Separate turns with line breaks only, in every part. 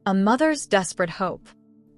A mother's desperate hope.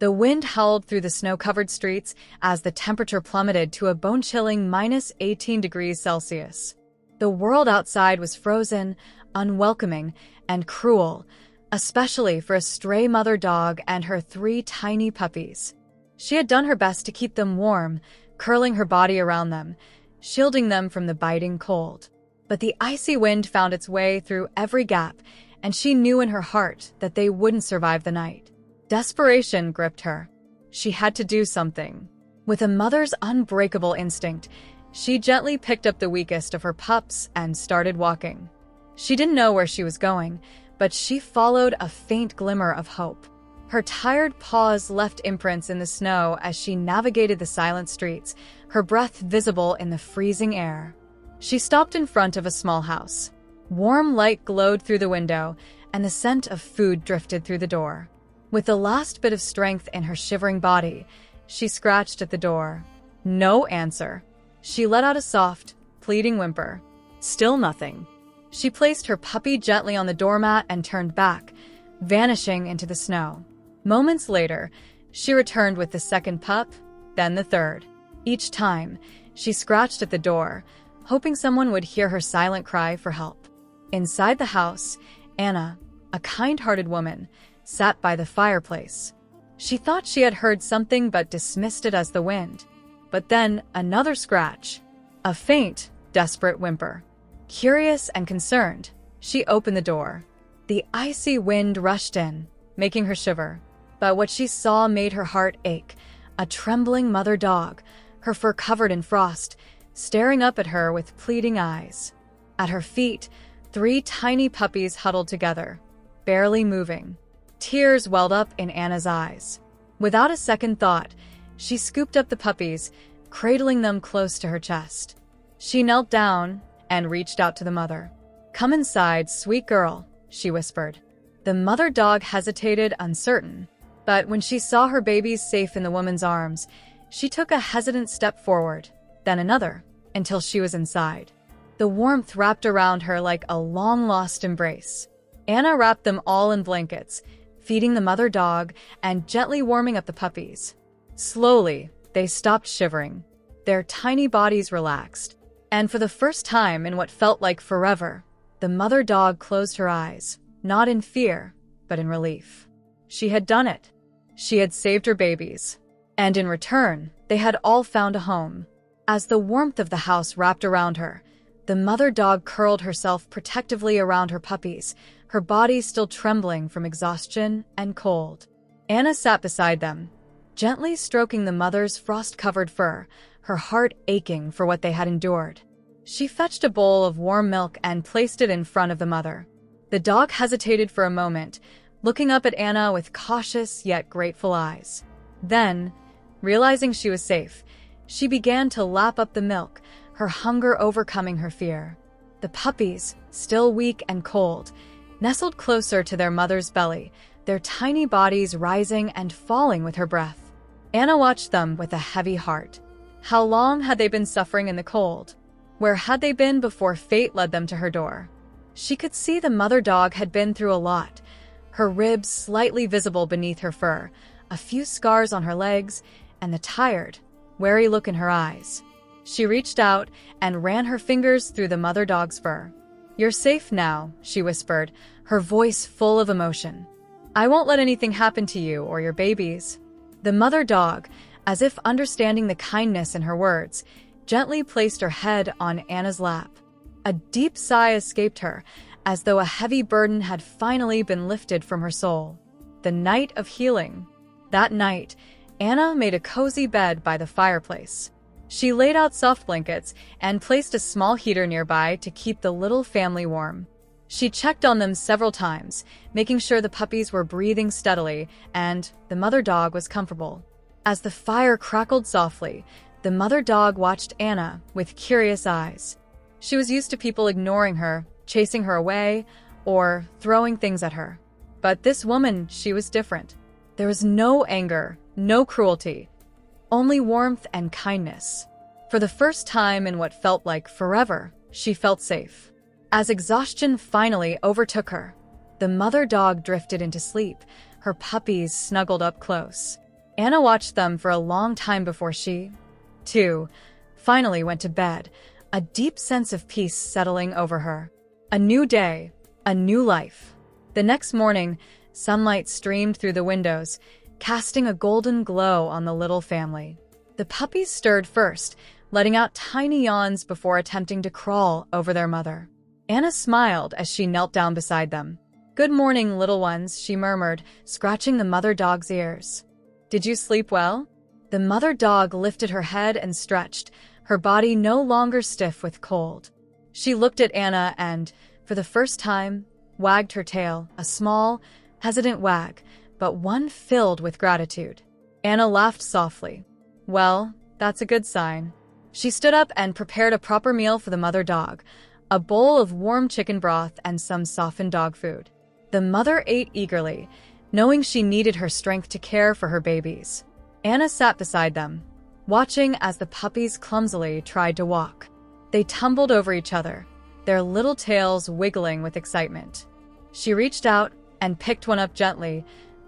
The wind howled through the snow-covered streets as the temperature plummeted to a bone-chilling -18 degrees Celsius. The world outside was frozen, unwelcoming, and cruel, especially for a stray mother dog and her 3 tiny puppies. She had done her best to keep them warm, curling her body around them, shielding them from the biting cold. But the icy wind found its way through every gap, and she knew in her heart that they wouldn't survive the night. Desperation gripped her. She had to do something. With a mother's unbreakable instinct, she gently picked up the weakest of her pups and started walking. She didn't know where she was going, but she followed a faint glimmer of hope. Her tired paws left imprints in the snow as she navigated the silent streets, her breath visible in the freezing air. She stopped in front of a small house. Warm light glowed through the window, and the scent of food drifted through the door. With the last bit of strength in her shivering body, she scratched at the door. No answer. She let out a soft, pleading whimper. Still nothing. She placed her puppy gently on the doormat and turned back, vanishing into the snow. Moments later, she returned with the second pup, then the third. Each time, she scratched at the door, hoping someone would hear her silent cry for help. Inside the house, Anna, a kind-hearted woman, sat by the fireplace. She thought she had heard something but dismissed it as the wind. But then another scratch. A faint, desperate whimper. Curious and concerned, she opened the door. The icy wind rushed in, making her shiver. But what she saw made her heart ache. A trembling mother dog, her fur covered in frost, staring up at her with pleading eyes. At her feet, 3 tiny puppies huddled together, barely moving. Tears welled up in Anna's eyes. Without a second thought, she scooped up the puppies, cradling them close to her chest. She knelt down and reached out to the mother. "Come inside, sweet girl," she whispered. The mother dog hesitated, uncertain. But when she saw her babies safe in the woman's arms, she took a hesitant step forward, then another, until she was inside. The warmth wrapped around her like a long-lost embrace. Anna wrapped them all in blankets, feeding the mother dog and gently warming up the puppies. Slowly, they stopped shivering. Their tiny bodies relaxed. And for the first time in what felt like forever, the mother dog closed her eyes, not in fear, but in relief. She had done it. She had saved her babies. And in return, they had all found a home. As the warmth of the house wrapped around her, the mother dog curled herself protectively around her puppies, her body still trembling from exhaustion and cold. Anna sat beside them, gently stroking the mother's frost-covered fur, her heart aching for what they had endured. She fetched a bowl of warm milk and placed it in front of the mother. The dog hesitated for a moment, looking up at Anna with cautious yet grateful eyes. Then, realizing she was safe, she began to lap up the milk, her hunger overcoming her fear. The puppies, still weak and cold, nestled closer to their mother's belly, their tiny bodies rising and falling with her breath. Anna watched them with a heavy heart. How long had they been suffering in the cold? Where had they been before fate led them to her door? She could see the mother dog had been through a lot, her ribs slightly visible beneath her fur, a few scars on her legs, and the tired, wary look in her eyes. She reached out and ran her fingers through the mother dog's fur. "You're safe now," she whispered, her voice full of emotion. "I won't let anything happen to you or your babies." The mother dog, as if understanding the kindness in her words, gently placed her head on Anna's lap. A deep sigh escaped her, as though a heavy burden had finally been lifted from her soul. The night of healing. That night, Anna made a cozy bed by the fireplace. She laid out soft blankets and placed a small heater nearby to keep the little family warm. She checked on them several times, making sure the puppies were breathing steadily and the mother dog was comfortable. As the fire crackled softly, the mother dog watched Anna with curious eyes. She was used to people ignoring her, chasing her away, or throwing things at her. But this woman, she was different. There was no anger, no cruelty, only warmth and kindness. For the first time in what felt like forever, she felt safe. As exhaustion finally overtook her, the mother dog drifted into sleep, her puppies snuggled up close. Anna watched them for a long time before she, too, finally went to bed, a deep sense of peace settling over her. A new day, a new life. The next morning, sunlight streamed through the windows, casting a golden glow on the little family. The puppies stirred first, letting out tiny yawns before attempting to crawl over their mother. Anna smiled as she knelt down beside them. "Good morning, little ones," she murmured, scratching the mother dog's ears. "Did you sleep well?" The mother dog lifted her head and stretched, her body no longer stiff with cold. She looked at Anna and, for the first time, wagged her tail, a small, hesitant wag, but one filled with gratitude. Anna laughed softly. "Well, that's a good sign." She stood up and prepared a proper meal for the mother dog, a bowl of warm chicken broth and some softened dog food. The mother ate eagerly, knowing she needed her strength to care for her babies. Anna sat beside them, watching as the puppies clumsily tried to walk. They tumbled over each other, their little tails wiggling with excitement. She reached out and picked one up gently,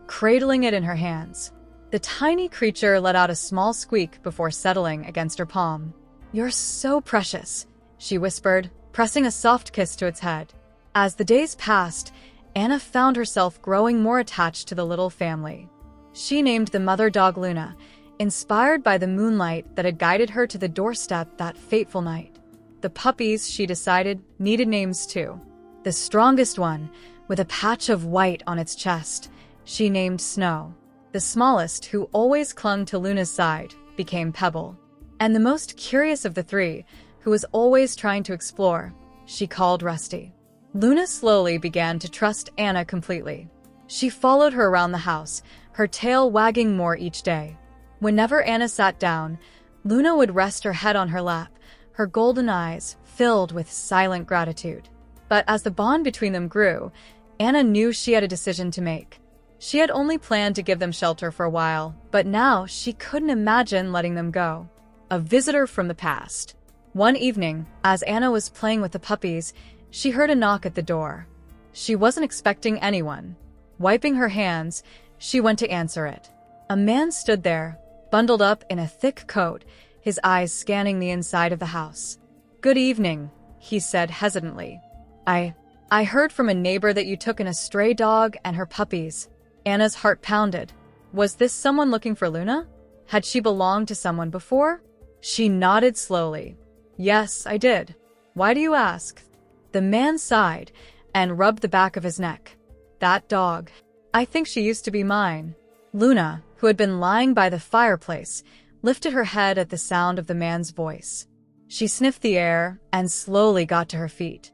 cradling it in her hands. The tiny creature let out a small squeak before settling against her palm. "You're so precious," she whispered, pressing a soft kiss to its head. As the days passed, Anna found herself growing more attached to the little family. She named the mother dog Luna, inspired by the moonlight that had guided her to the doorstep that fateful night. The puppies, she decided, needed names too. The strongest one, with a patch of white on its chest, she named Snow. The smallest, who always clung to Luna's side, became Pebble. And the most curious of the three, who was always trying to explore, she called Rusty. Luna slowly began to trust Anna completely. She followed her around the house, her tail wagging more each day. Whenever Anna sat down, Luna would rest her head on her lap, her golden eyes filled with silent gratitude. But as the bond between them grew, Anna knew she had a decision to make. She had only planned to give them shelter for a while, but now she couldn't imagine letting them go. A visitor from the past. One evening, as Anna was playing with the puppies, she heard a knock at the door. She wasn't expecting anyone. Wiping her hands, she went to answer it. A man stood there, bundled up in a thick coat, his eyes scanning the inside of the house. "Good evening," he said hesitantly. I heard from a neighbor that you took in a stray dog and her puppies." Anna's heart pounded. Was this someone looking for Luna? Had she belonged to someone before? She nodded slowly. "Yes, I did. Why do you ask?" The man sighed and rubbed the back of his neck. "That dog. I think she used to be mine." Luna, who had been lying by the fireplace, lifted her head at the sound of the man's voice. She sniffed the air and slowly got to her feet.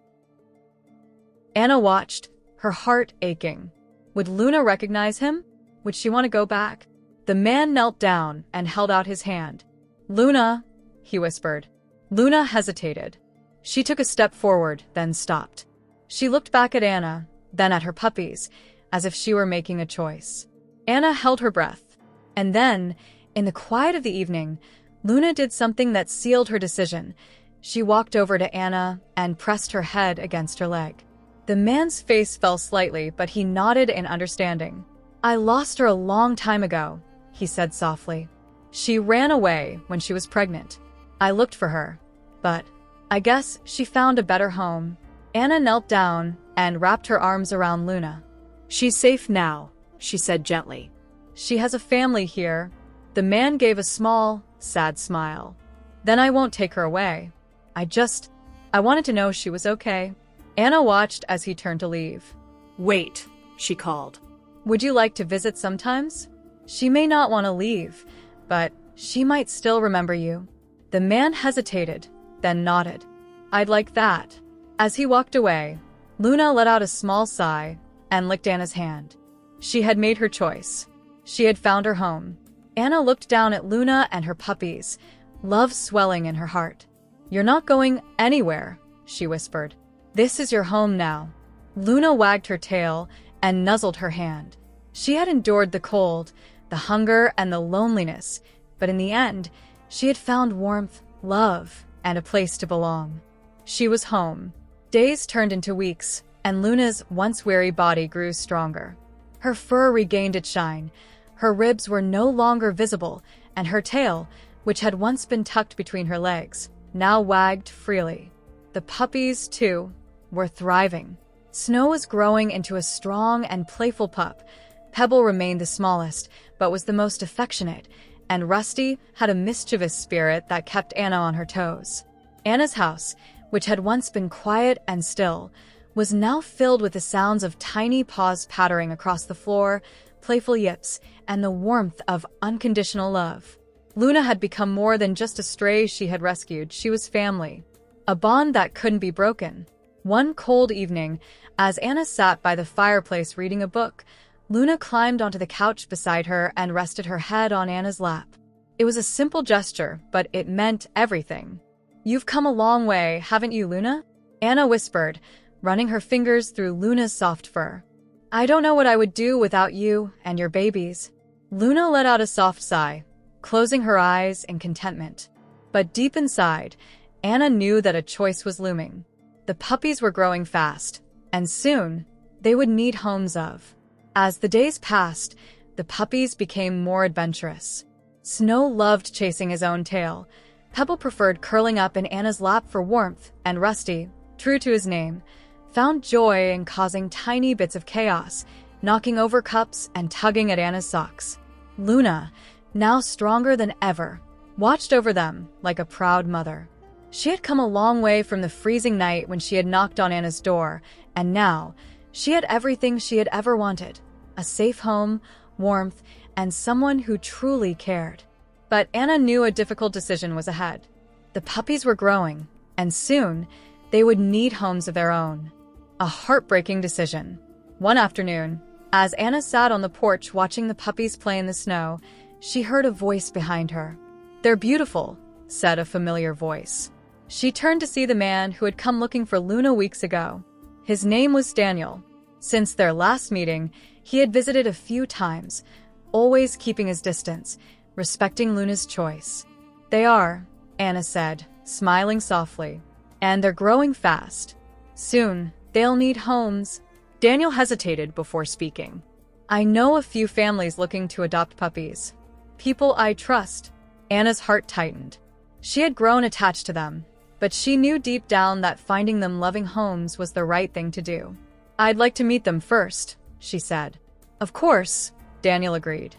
Anna watched, her heart aching. Would Luna recognize him? Would she want to go back? The man knelt down and held out his hand. "Luna," he whispered. Luna hesitated. She took a step forward, then stopped. She looked back at Anna, then at her puppies, as if she were making a choice. Anna held her breath. And then, in the quiet of the evening, Luna did something that sealed her decision. She walked over to Anna and pressed her head against her leg. The man's face fell slightly, but he nodded in understanding. "I lost her a long time ago," he said softly. "She ran away when she was pregnant. I looked for her, but I guess she found a better home." Anna knelt down and wrapped her arms around Luna. "She's safe now," she said gently. "She has a family here." The man gave a small, sad smile. "Then I won't take her away. I wanted to know she was okay." Anna watched as he turned to leave. "Wait," she called. "Would you like to visit sometimes? She may not want to leave, but she might still remember you." The man hesitated, then nodded. "I'd like that." As he walked away, Luna let out a small sigh and licked Anna's hand. She had made her choice. She had found her home. Anna looked down at Luna and her puppies, love swelling in her heart. "You're not going anywhere," she whispered. "This is your home now." Luna wagged her tail and nuzzled her hand. She had endured the cold, the hunger, and the loneliness, but in the end, she had found warmth, love, and a place to belong. She was home. Days turned into weeks, and Luna's once weary body grew stronger. Her fur regained its shine. Her ribs were no longer visible, and her tail, which had once been tucked between her legs, now wagged freely. The puppies, too, were thriving. Snow was growing into a strong and playful pup. Pebble remained the smallest, but was the most affectionate, and Rusty had a mischievous spirit that kept Anna on her toes. Anna's house, which had once been quiet and still, was now filled with the sounds of tiny paws pattering across the floor, playful yips, and the warmth of unconditional love. Luna had become more than just a stray she had rescued. She was family, a bond that couldn't be broken. One cold evening, as Anna sat by the fireplace reading a book, Luna climbed onto the couch beside her and rested her head on Anna's lap. It was a simple gesture, but it meant everything. "You've come a long way, haven't you, Luna?" Anna whispered, running her fingers through Luna's soft fur. "I don't know what I would do without you and your babies." Luna let out a soft sigh, closing her eyes in contentment. But deep inside, Anna knew that a choice was looming. The puppies were growing fast, and soon they would need homes of. As the days passed, the puppies became more adventurous. Snow loved chasing his own tail. Pebble preferred curling up in Anna's lap for warmth, and Rusty, true to his name, found joy in causing tiny bits of chaos, knocking over cups and tugging at Anna's socks. Luna, now stronger than ever, watched over them like a proud mother. She had come a long way from the freezing night when she had knocked on Anna's door, and now she had everything she had ever wanted: a safe home, warmth, and someone who truly cared. But Anna knew a difficult decision was ahead. The puppies were growing, and soon they would need homes of their own. A heartbreaking decision. One afternoon, as Anna sat on the porch watching the puppies play in the snow, she heard a voice behind her. "They're beautiful," said a familiar voice. She turned to see the man who had come looking for Luna weeks ago. His name was Daniel. Since their last meeting, he had visited a few times, always keeping his distance, respecting Luna's choice. "They are," Anna said, smiling softly. "And they're growing fast. Soon, they'll need homes." Daniel hesitated before speaking. "I know a few families looking to adopt puppies. People I trust." Anna's heart tightened. She had grown attached to them, but she knew deep down that finding them loving homes was the right thing to do. "I'd like to meet them first," she said. "Of course," Daniel agreed.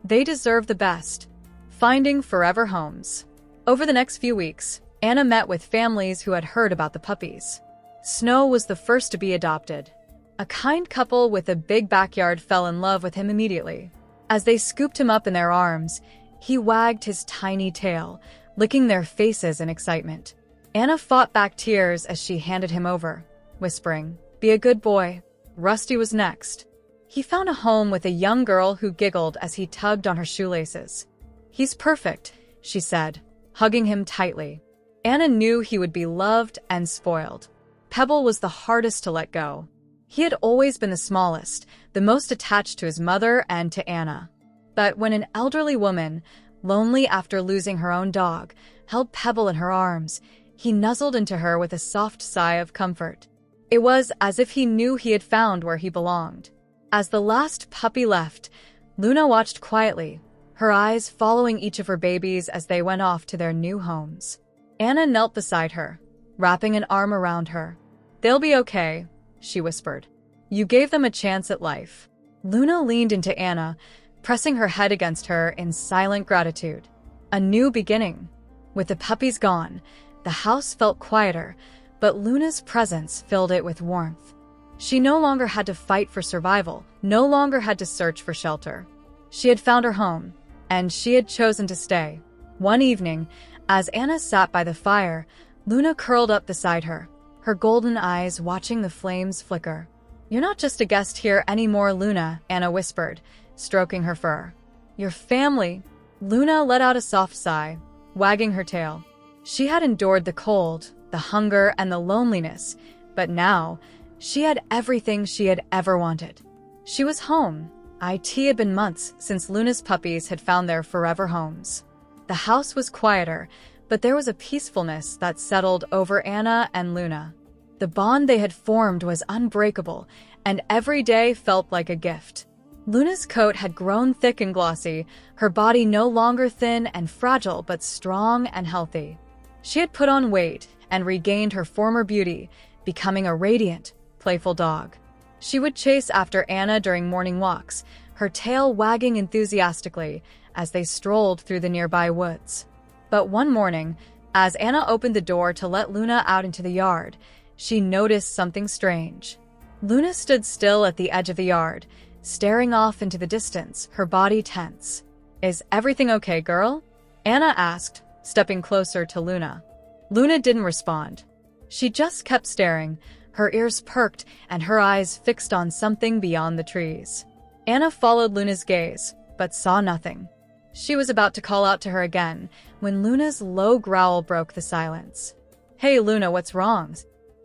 "They deserve the best." Finding forever homes. Over the next few weeks, Anna met with families who had heard about the puppies. Snow was the first to be adopted. A kind couple with a big backyard fell in love with him immediately. As they scooped him up in their arms, he wagged his tiny tail, licking their faces in excitement. Anna fought back tears as she handed him over, whispering, "Be a good boy." Rusty was next. He found a home with a young girl who giggled as he tugged on her shoelaces. "He's perfect," she said, hugging him tightly. Anna knew he would be loved and spoiled. Pebble was the hardest to let go. He had always been the smallest, the most attached to his mother and to Anna. But when an elderly woman, lonely after losing her own dog, held Pebble in her arms, he nuzzled into her with a soft sigh of comfort. It was as if he knew he had found where he belonged. As the last puppy left, Luna watched quietly, her eyes following each of her babies as they went off to their new homes. Anna knelt beside her, wrapping an arm around her. "They'll be okay," she whispered. "You gave them a chance at life." Luna leaned into Anna, pressing her head against her in silent gratitude. A new beginning. With the puppies gone, the house felt quieter, but Luna's presence filled it with warmth. She no longer had to fight for survival, no longer had to search for shelter. She had found her home, and she had chosen to stay. One evening, as Anna sat by the fire, Luna curled up beside her, her golden eyes watching the flames flicker. "You're not just a guest here anymore, Luna," Anna whispered, stroking her fur. "You're family." Luna let out a soft sigh, wagging her tail. She had endured the cold, the hunger, and the loneliness, but now she had everything she had ever wanted. She was home. It had been months since Luna's puppies had found their forever homes. The house was quieter, but there was a peacefulness that settled over Anna and Luna. The bond they had formed was unbreakable, and every day felt like a gift. Luna's coat had grown thick and glossy, her body no longer thin and fragile but strong and healthy. She had put on weight and regained her former beauty, becoming a radiant, playful dog. She would chase after Anna during morning walks, her tail wagging enthusiastically as they strolled through the nearby woods. But one morning, as Anna opened the door to let Luna out into the yard, she noticed something strange. Luna stood still at the edge of the yard, staring off into the distance, her body tense. "Is everything okay, girl?" Anna asked, stepping closer to Luna. Luna didn't respond. She just kept staring, her ears perked and her eyes fixed on something beyond the trees. Anna followed Luna's gaze, but saw nothing. She was about to call out to her again when Luna's low growl broke the silence. "Hey Luna, what's wrong?"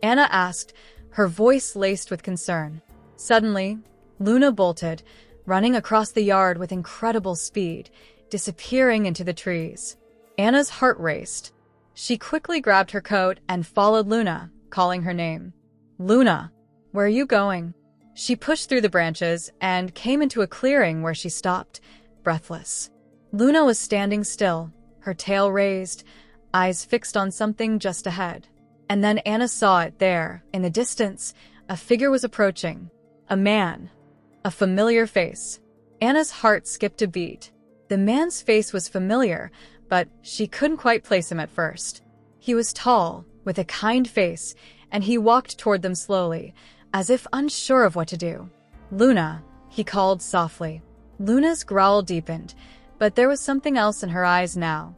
Anna asked, her voice laced with concern. Suddenly, Luna bolted, running across the yard with incredible speed, disappearing into the trees. Anna's heart raced. She quickly grabbed her coat and followed Luna, calling her name. "Luna, where are you going?" She pushed through the branches and came into a clearing where she stopped, breathless. Luna was standing still, her tail raised, eyes fixed on something just ahead. And then Anna saw it there, in the distance. A figure was approaching. A man. A familiar face. Anna's heart skipped a beat. The man's face was familiar, but she couldn't quite place him at first. He was tall, with a kind face, and he walked toward them slowly, as if unsure of what to do. "Luna," he called softly. Luna's growl deepened, but there was something else in her eyes now.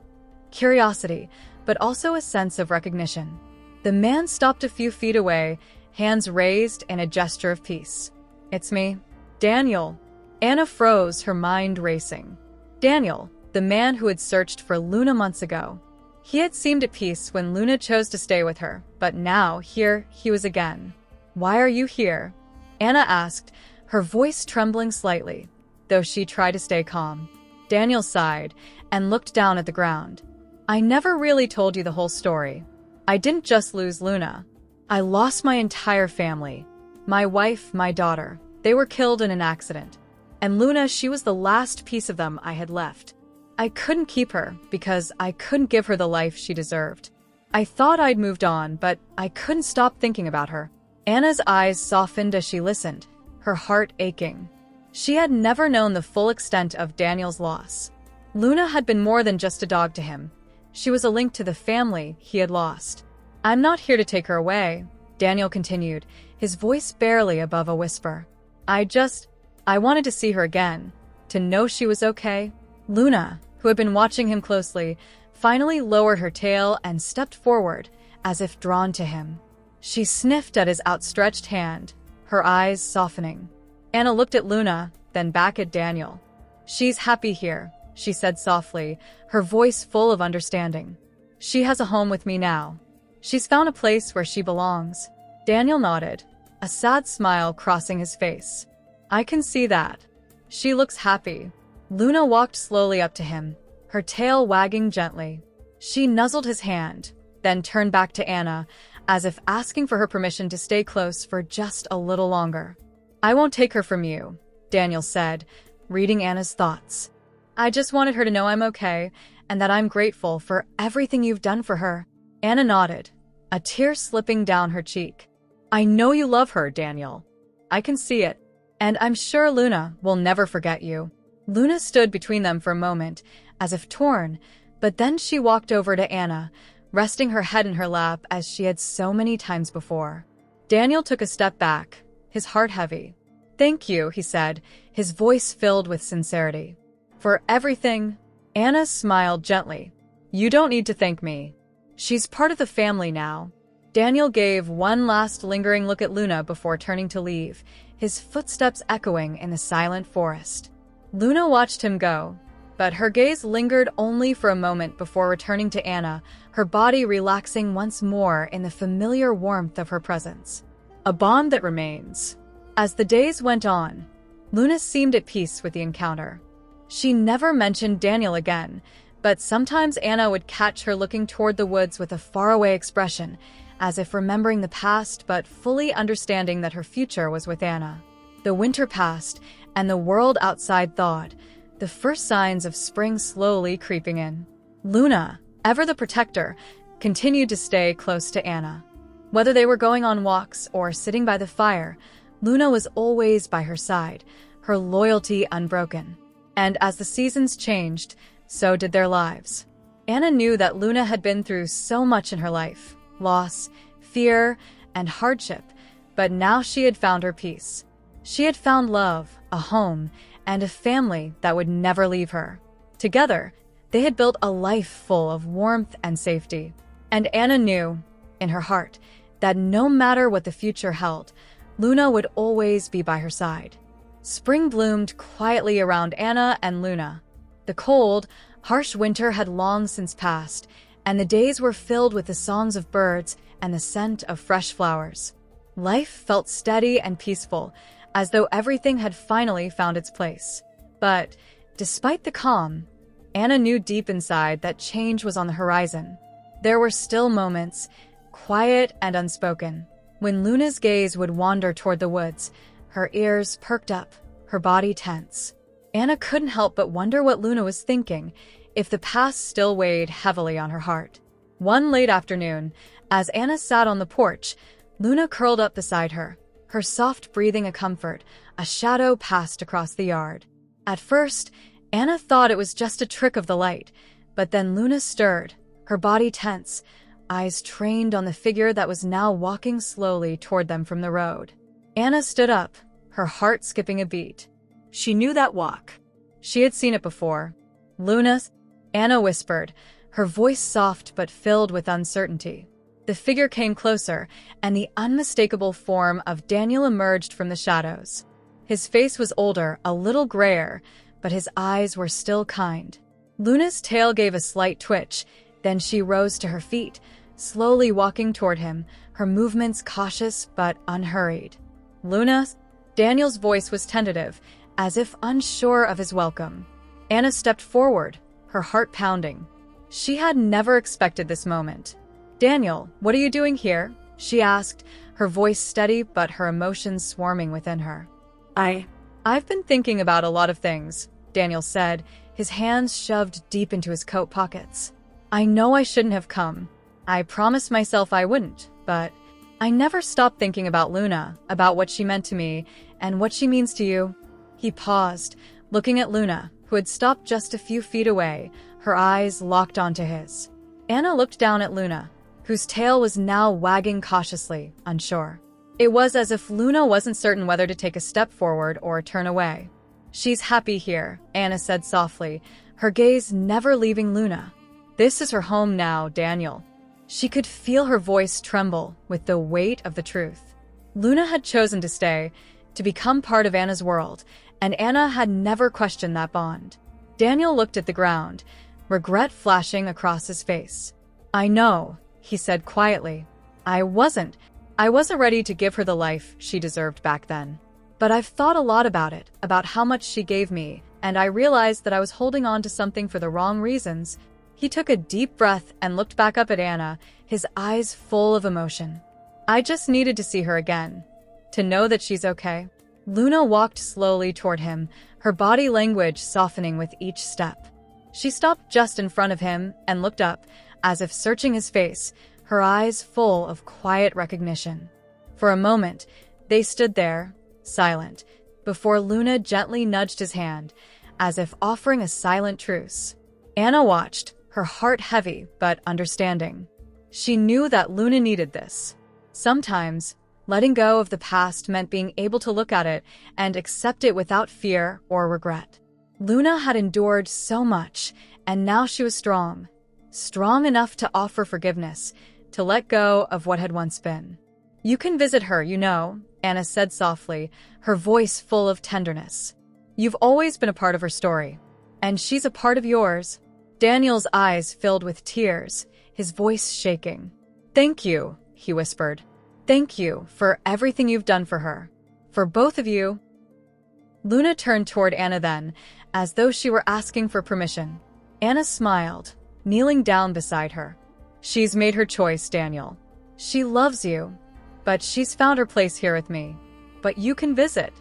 Curiosity, but also a sense of recognition. The man stopped a few feet away, hands raised in a gesture of peace. "It's me, Daniel." Anna froze, her mind racing. Daniel, the man who had searched for Luna months ago. He had seemed at peace when Luna chose to stay with her, but now here he was again. "Why are you here?" Anna asked, her voice trembling slightly, though she tried to stay calm. Daniel sighed and looked down at the ground. "I never really told you the whole story. I didn't just lose Luna. I lost my entire family. My wife, my daughter. They were killed in an accident. And Luna, she was the last piece of them I had left. I couldn't keep her because I couldn't give her the life she deserved. I thought I'd moved on, but I couldn't stop thinking about her." Anna's eyes softened as she listened, her heart aching. She had never known the full extent of Daniel's loss. Luna had been more than just a dog to him. She was a link to the family he had lost. "I'm not here to take her away," Daniel continued, his voice barely above a whisper. I wanted to see her again, to know she was okay." Luna, who had been watching him closely, finally lowered her tail and stepped forward, as if drawn to him. She sniffed at his outstretched hand, her eyes softening. Anna looked at Luna, then back at Daniel. "She's happy here," she said softly, her voice full of understanding. "She has a home with me now. She's found a place where she belongs." Daniel nodded, a sad smile crossing his face. "I can see that. She looks happy." Luna walked slowly up to him, her tail wagging gently. She nuzzled his hand, then turned back to Anna, as if asking for her permission to stay close for just a little longer. "I won't take her from you," Daniel said, reading Anna's thoughts. "I just wanted her to know I'm okay, and that I'm grateful for everything you've done for her." Anna nodded, a tear slipping down her cheek. "I know you love her, Daniel. I can see it. And I'm sure Luna will never forget you." Luna stood between them for a moment, as if torn, but then she walked over to Anna, resting her head in her lap as she had so many times before. Daniel took a step back, his heart heavy. "Thank you," he said, his voice filled with sincerity. "For everything." Anna smiled gently. "You don't need to thank me. She's part of the family now." Daniel gave one last lingering look at Luna before turning to leave, his footsteps echoing in the silent forest. Luna watched him go, but her gaze lingered only for a moment before returning to Anna, her body relaxing once more in the familiar warmth of her presence. A bond that remains. As the days went on, Luna seemed at peace with the encounter. She never mentioned Daniel again, but sometimes Anna would catch her looking toward the woods with a faraway expression, as if remembering the past but fully understanding that her future was with Anna. The winter passed, and the world outside thawed, the first signs of spring slowly creeping in. Luna, ever the protector, continued to stay close to Anna. Whether they were going on walks or sitting by the fire, Luna was always by her side, her loyalty unbroken. And as the seasons changed, so did their lives. Anna knew that Luna had been through so much in her life: loss, fear, and hardship, but now she had found her peace. She had found love, a home, and a family that would never leave her. Together, they had built a life full of warmth and safety. And Anna knew, in her heart, that no matter what the future held, Luna would always be by her side. Spring bloomed quietly around Anna and Luna. The cold, harsh winter had long since passed, and the days were filled with the songs of birds and the scent of fresh flowers. Life felt steady and peaceful, as though everything had finally found its place. But despite the calm, Anna knew deep inside that change was on the horizon. There were still moments, quiet and unspoken, when Luna's gaze would wander toward the woods, her ears perked up, her body tense. Anna couldn't help but wonder what Luna was thinking, if the past still weighed heavily on her heart. One late afternoon, as Anna sat on the porch, Luna curled up beside her, her soft breathing a comfort. A shadow passed across the yard. At first, Anna thought it was just a trick of the light, but then Luna stirred, her body tense, eyes trained on the figure that was now walking slowly toward them from the road. Anna stood up, her heart skipping a beat. She knew that walk. She had seen it before. "Luna," Anna whispered, her voice soft but filled with uncertainty. The figure came closer, and the unmistakable form of Daniel emerged from the shadows. His face was older, a little grayer, but his eyes were still kind. Luna's tail gave a slight twitch, then she rose to her feet, slowly walking toward him, her movements cautious but unhurried. "Luna?" Daniel's voice was tentative, as if unsure of his welcome. Anna stepped forward, her heart pounding. She had never expected this moment. "Daniel, what are you doing here?" she asked, her voice steady but her emotions swarming within her. I've been thinking about a lot of things," Daniel said, his hands shoved deep into his coat pockets. "I know I shouldn't have come. I promised myself I wouldn't, but I never stopped thinking about Luna, about what she meant to me, and what she means to you." He paused, looking at Luna, who had stopped just a few feet away, her eyes locked onto his. Anna looked down at Luna, whose tail was now wagging cautiously, unsure. It was as if Luna wasn't certain whether to take a step forward or turn away. "She's happy here," Anna said softly, her gaze never leaving Luna. "This is her home now, Daniel." She could feel her voice tremble with the weight of the truth. Luna had chosen to stay, to become part of Anna's world, and Anna had never questioned that bond. Daniel looked at the ground, regret flashing across his face. "I know," he said quietly. I wasn't ready to give her the life she deserved back then. But I've thought a lot about it, about how much she gave me, and I realized that I was holding on to something for the wrong reasons." He took a deep breath and looked back up at Anna, his eyes full of emotion. "I just needed to see her again, to know that she's okay." Luna walked slowly toward him, her body language softening with each step. She stopped just in front of him and looked up, as if searching his face, her eyes full of quiet recognition. For a moment, they stood there, silent, before Luna gently nudged his hand, as if offering a silent truce. Anna watched, her heart heavy but understanding. She knew that Luna needed this. Sometimes, letting go of the past meant being able to look at it and accept it without fear or regret. Luna had endured so much, and now she was strong enough to offer forgiveness, to let go of what had once been. "You can visit her, you know," Anna said softly, her voice full of tenderness. "You've always been a part of her story, and she's a part of yours." Daniel's eyes filled with tears, his voice shaking. "Thank you," he whispered. "Thank you for everything you've done for her. For both of you." Luna turned toward Anna then, as though she were asking for permission. Anna smiled, kneeling down beside her. "She's made her choice, Daniel. She loves you, but she's found her place here with me. But you can visit."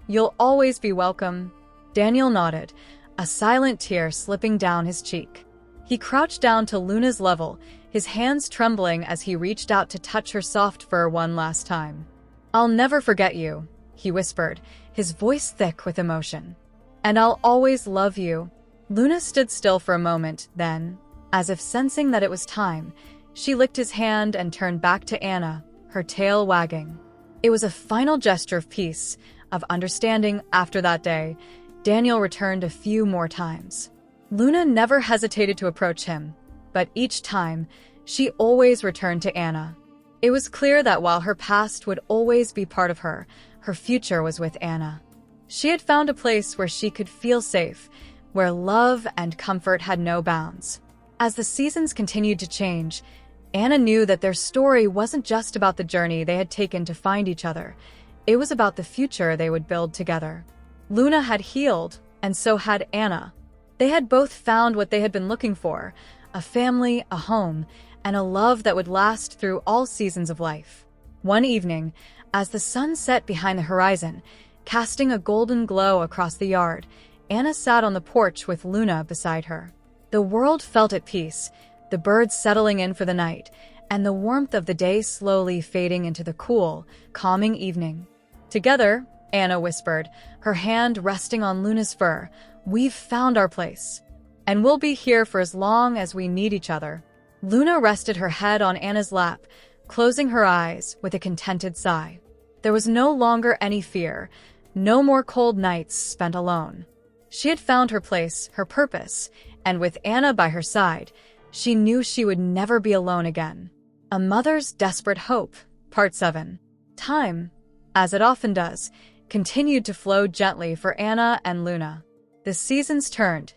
You'll always be welcome." Daniel nodded, a silent tear slipping down his cheek. He crouched down to Luna's level, his hands trembling as he reached out to touch her soft fur one last time. "I'll never forget you," he whispered, his voice thick with emotion. "And I'll always love you." Luna stood still for a moment, then, as if sensing that it was time, she licked his hand and turned back to Anna, her tail wagging. It was a final gesture of peace, of understanding. After that day, Daniel returned a few more times. Luna never hesitated to approach him, but each time, she always returned to Anna. It was clear that while her past would always be part of her, her future was with Anna. She had found a place where she could feel safe, where love and comfort had no bounds. As the seasons continued to change, Anna knew that their story wasn't just about the journey they had taken to find each other. It was about the future they would build together. Luna had healed, and so had Anna. They had both found what they had been looking for, a family, a home, and a love that would last through all seasons of life. One evening, as the sun set behind the horizon, casting a golden glow across the yard, Anna sat on the porch with Luna beside her. The world felt at peace, the birds settling in for the night, and the warmth of the day slowly fading into the cool, calming evening. Together, Anna whispered, her hand resting on Luna's fur, "We've found our place, and we'll be here for as long as we need each other." Luna rested her head on Anna's lap, closing her eyes with a contented sigh. There was no longer any fear, no more cold nights spent alone. She had found her place, her purpose, and with Anna by her side, she knew she would never be alone again. A Mother's Desperate Hope, Part 7. Time, as it often does, continued to flow gently for Anna and Luna. The seasons turned,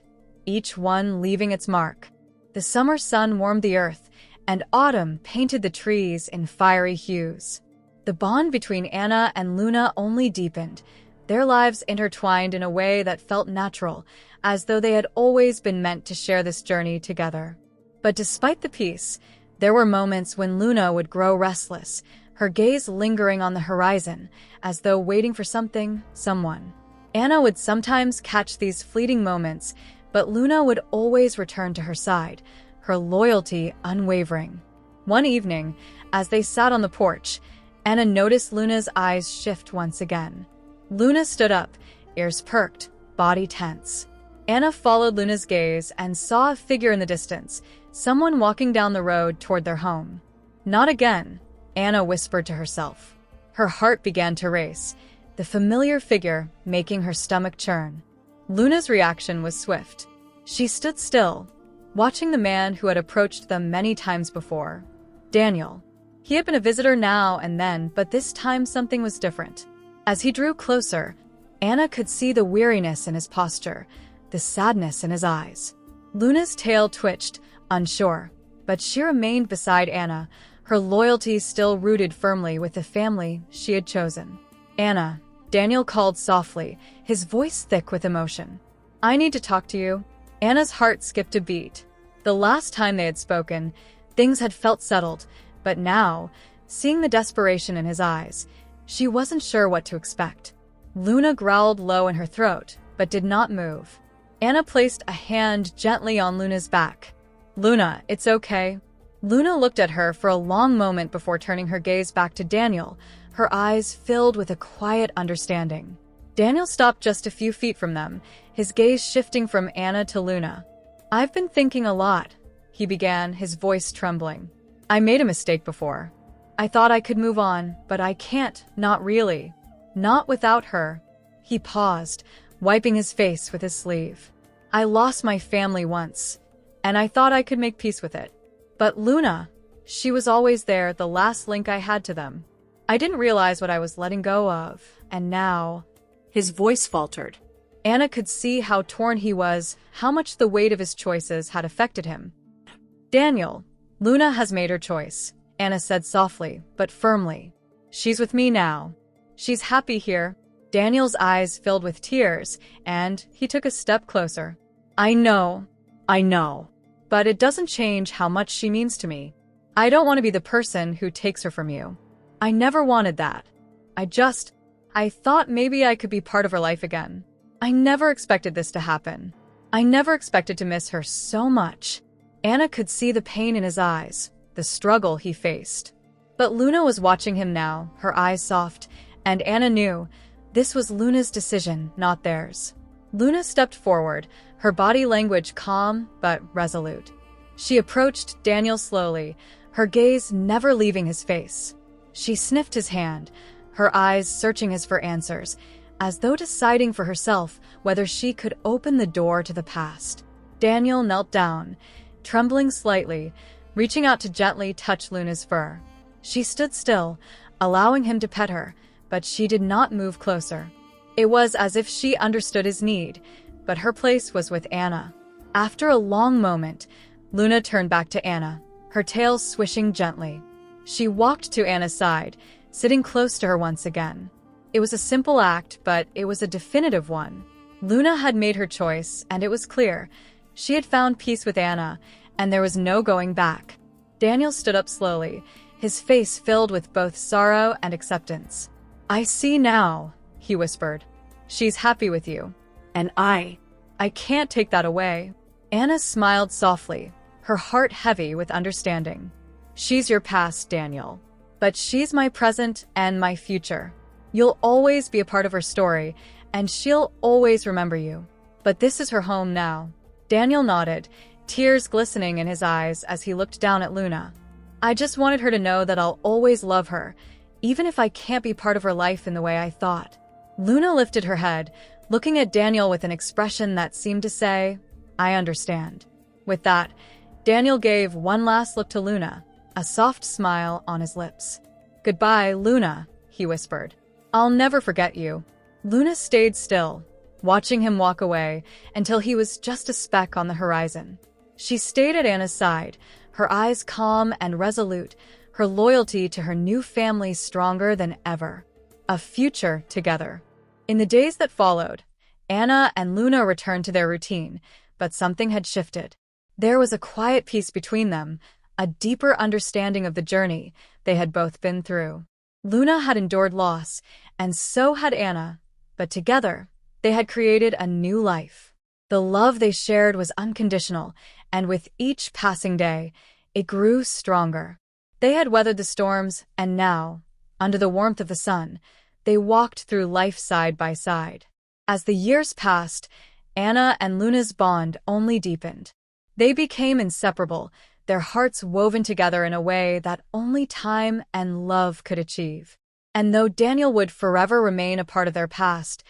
each one leaving its mark. The summer sun warmed the earth, and autumn painted the trees in fiery hues. The bond between Anna and Luna only deepened, their lives intertwined in a way that felt natural, as though they had always been meant to share this journey together. But despite the peace, there were moments when Luna would grow restless, her gaze lingering on the horizon, as though waiting for something, someone. Anna would sometimes catch these fleeting moments, but Luna would always return to her side, her loyalty unwavering. One evening, as they sat on the porch, Anna noticed Luna's eyes shift once again. Luna stood up, ears perked, body tense. Anna followed Luna's gaze and saw a figure in the distance, someone walking down the road toward their home. "Not again," Anna whispered to herself. Her heart began to race, the familiar figure making her stomach churn. Luna's reaction was swift. She stood still, watching the man who had approached them many times before. Daniel. He had been a visitor now and then, but this time something was different. As he drew closer, Anna could see the weariness in his posture, the sadness in his eyes. Luna's tail twitched, unsure, but she remained beside Anna, her loyalty still rooted firmly with the family she had chosen. "Anna," Daniel called softly, his voice thick with emotion. "I need to talk to you." Anna's heart skipped a beat. The last time they had spoken, things had felt settled, but now, seeing the desperation in his eyes, she wasn't sure what to expect. Luna growled low in her throat, but did not move. Anna placed a hand gently on Luna's back. "Luna, it's okay." Luna looked at her for a long moment before turning her gaze back to Daniel, her eyes filled with a quiet understanding. Daniel stopped just a few feet from them, his gaze shifting from Anna to Luna. "I've been thinking a lot," he began, his voice trembling. "I made a mistake before. I thought I could move on, but I can't, not really. Not without her." He paused, wiping his face with his sleeve. "I lost my family once, and I thought I could make peace with it. But Luna, she was always there, the last link I had to them. I didn't realize what I was letting go of, and now—" His voice faltered. Anna could see how torn he was, how much the weight of his choices had affected him. "Daniel, Luna has made her choice," Anna said softly, but firmly. "She's with me now. She's happy here." Daniel's eyes filled with tears, and he took a step closer. I know. But it doesn't change how much she means to me. I don't want to be the person who takes her from you. I never wanted that. I thought maybe I could be part of her life again. I never expected this to happen. I never expected to miss her so much. Anna could see the pain in his eyes, the struggle he faced. But Luna was watching him now, her eyes soft, and Anna knew this was Luna's decision, not theirs. Luna stepped forward, her body language calm but resolute. She approached Daniel slowly, her gaze never leaving his face. She sniffed his hand, her eyes searching his for answers, as though deciding for herself whether she could open the door to the past. Daniel knelt down, trembling slightly, reaching out to gently touch Luna's fur. She stood still, allowing him to pet her, but she did not move closer. It was as if she understood his need, but her place was with Anna. After a long moment, Luna turned back to Anna, her tail swishing gently. She walked to Anna's side, sitting close to her once again. It was a simple act, but it was a definitive one. Luna had made her choice, and it was clear. She had found peace with Anna, and there was no going back. Daniel stood up slowly, his face filled with both sorrow and acceptance. "I see now," he whispered. "She's happy with you. And I can't take that away." Anna smiled softly, her heart heavy with understanding. "She's your past, Daniel. But she's my present and my future. You'll always be a part of her story, and she'll always remember you. But this is her home now." Daniel nodded, tears glistening in his eyes as he looked down at Luna. "I just wanted her to know that I'll always love her, even if I can't be part of her life in the way I thought." Luna lifted her head, looking at Daniel with an expression that seemed to say, "I understand." With that, Daniel gave one last look to Luna, a soft smile on his lips. "Goodbye, Luna," he whispered. "I'll never forget you." Luna stayed still, watching him walk away until he was just a speck on the horizon. She stayed at Anna's side, her eyes calm and resolute, her loyalty to her new family stronger than ever. A future together. In the days that followed, Anna and Luna returned to their routine, but something had shifted. There was a quiet peace between them, a deeper understanding of the journey they had both been through. Luna had endured loss, and so had Anna, but together, they had created a new life. The love they shared was unconditional, and with each passing day, it grew stronger. They had weathered the storms, and now, under the warmth of the sun, they walked through life side by side. As the years passed, Anna and Luna's bond only deepened. They became inseparable, their hearts woven together in a way that only time and love could achieve. And though Daniel would forever remain a part of their past,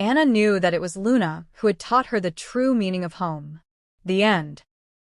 Anna knew that it was Luna who had taught her the true meaning of home. The end.